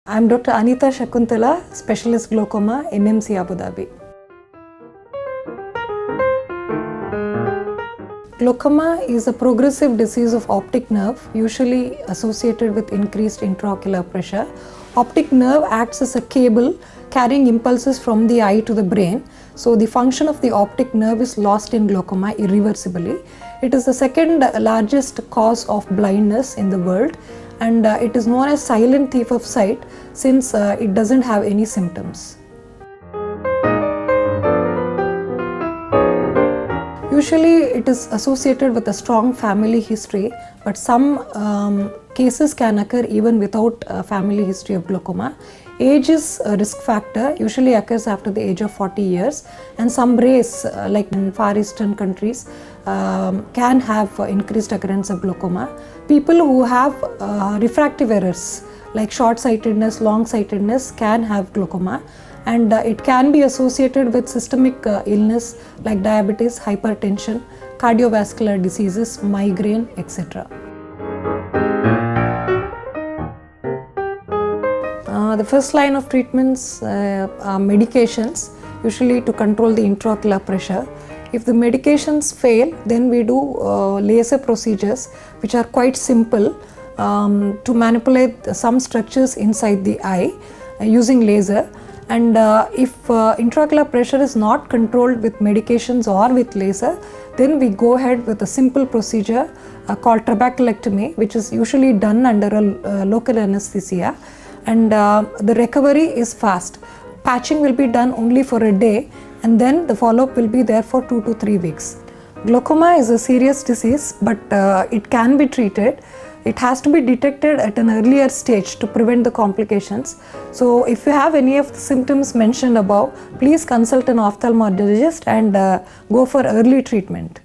I am Dr. Anita Shakuntala, Specialist Glaucoma, NMC Abu Dhabi. Glaucoma is a progressive disease of optic nerve, usually associated with increased intraocular pressure. Optic nerve acts as a cable carrying impulses from the eye to the brain. So the function of the optic nerve is lost in glaucoma irreversibly. It is the second largest cause of blindness in the world, and it is known as silent thief of sight since it doesn't have any symptoms. Usually it is associated with a strong family history, but some cases can occur even without a family history of glaucoma. Age is a risk factor, usually occurs after the age of 40 years, and some race like in Far Eastern countries can have increased occurrence of glaucoma. People who have refractive errors like short-sightedness, long-sightedness can have glaucoma, and it can be associated with systemic illness like diabetes, hypertension, cardiovascular diseases, migraine, etc. The first line of treatments are medications, usually to control the intraocular pressure. If the medications fail, then we do laser procedures which are quite simple to manipulate some structures inside the eye using laser. And if intraocular pressure is not controlled with medications or with laser, then we go ahead with a simple procedure called trabeculectomy, which is usually done under a local anesthesia, and the recovery is fast. Patching will be done only for a day, and then the follow-up will be there for 2 to 3 weeks. Glaucoma is a serious disease, but it can be treated. It has to be detected at an earlier stage to prevent the complications. So if you have any of the symptoms mentioned above, please consult an ophthalmologist and go for early treatment.